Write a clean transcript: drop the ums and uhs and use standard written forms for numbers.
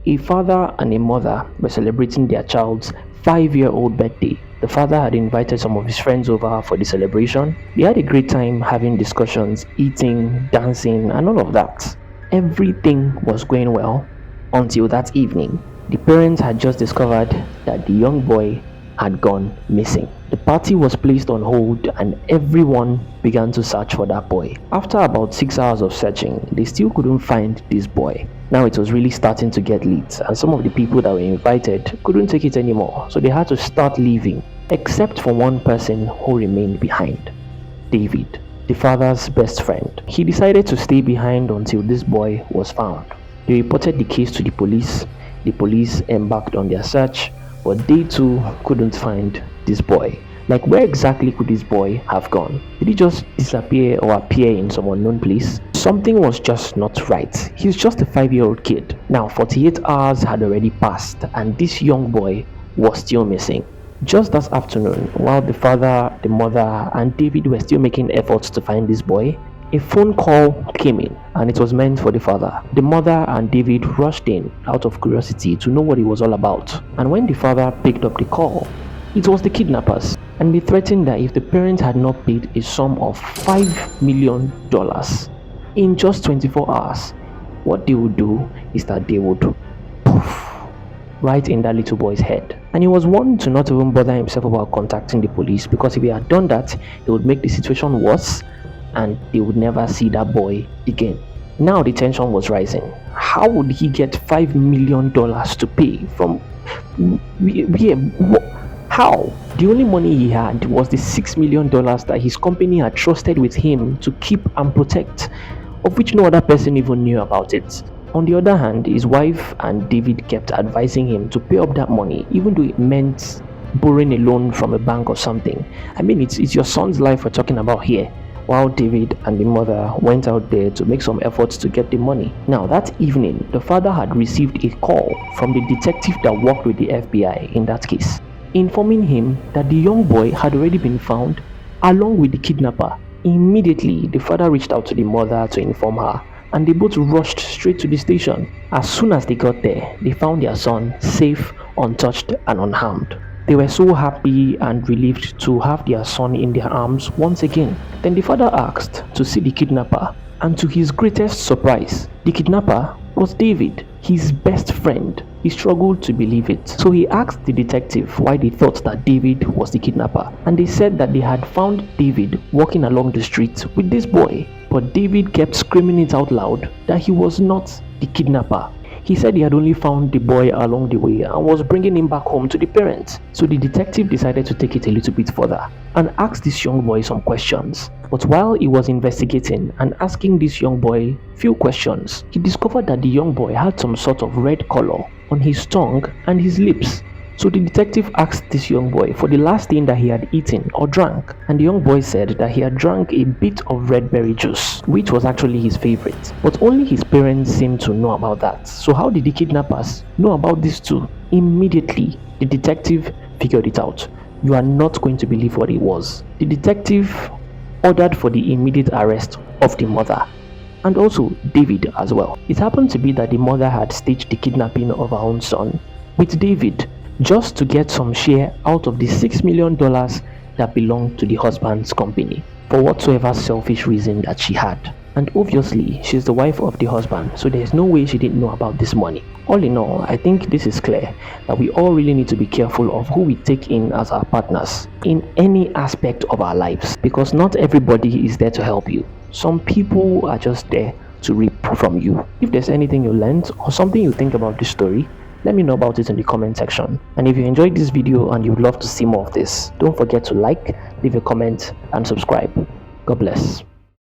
A father and a mother were celebrating their child's 5-year-old birthday. The father had invited some of his friends over for the celebration. They had a great time having discussions, eating, dancing, and all of that. Everything was going well until that evening. The parents had just discovered that the young boy had gone missing. The party was placed on hold and everyone began to search for that boy. After about 6 hours of searching, they still couldn't find this boy. Now it was really starting to get late and some of the people that were invited couldn't take it anymore, so they had to start leaving, except for one person who remained behind: David, the father's best friend. He decided to stay behind until this boy was found. They reported the case to the police. The police embarked on their search, but they too couldn't find this boy. Like, where exactly could this boy have gone? Did he just disappear or appear in some unknown place? Something was just not right. He's just a 5-year-old kid. Now 48 hours had already passed and this young boy was still missing. Just that afternoon, while the father, the mother, and David were still making efforts to find this boy, a phone call came in and it was meant for the father. The mother and David rushed in out of curiosity to know what it was all about. And when the father picked up the call, it was the kidnappers, and they threatened that if the parents had not paid a sum of $5 million in just 24 hours, what they would do is that they would poof right in that little boy's head. And he was warned to not even bother himself about contacting the police, because if he had done that, it would make the situation worse and they would never see that boy again. Now the tension was rising. How would he get $5 million to pay from where? How? The only money he had was the $6 million that his company had trusted with him to keep and protect, of which no other person even knew about it. On the other hand, his wife and David kept advising him to pay up that money, even though it meant borrowing a loan from a bank or something. I mean, it's your son's life we're talking about here. While David and the mother went out there to make some efforts to get the money. Now that evening, the father had received a call from the detective that worked with the FBI in that case, informing him that the young boy had already been found along with the kidnapper. Immediately, the father reached out to the mother to inform her, and they both rushed straight to the station. As soon as they got there, they found their son safe, untouched, and unharmed. They were so happy and relieved to have their son in their arms once again. Then the father asked to see the kidnapper, and to his greatest surprise, the kidnapper was David, his best friend. He struggled to believe it, so he asked the detective why they thought that David was the kidnapper, and they said that they had found David walking along the street with this boy, but David kept screaming it out loud that he was not the kidnapper. He said he had only found the boy along the way and was bringing him back home to the parents. So the detective decided to take it a little bit further and ask this young boy some questions. But while he was investigating and asking this young boy few questions, he discovered that the young boy had some sort of red color on his tongue and his lips. So the detective asked this young boy for the last thing that he had eaten or drank, and the young boy said that he had drank a bit of red berry juice, which was actually his favorite. But only his parents seemed to know about that. So how did the kidnappers know about this too? Immediately, the detective figured it out. You are not going to believe what it was. The detective ordered for the immediate arrest of the mother, and also David as well. It happened to be that the mother had staged the kidnapping of her own son with David, just to get some share out of the $6 million that belonged to the husband's company, for whatsoever selfish reason that she had. And obviously, she's the wife of the husband, so there's no way she didn't know about this money. All in all, I think this is clear that we all really need to be careful of who we take in as our partners in any aspect of our lives, because not everybody is there to help you. Some people are just there to reap from you. If there's anything you learned or something you think about this story, let me know about it in the comment section. And if you enjoyed this video and you'd love to see more of this, don't forget to like, leave a comment, and subscribe. God bless.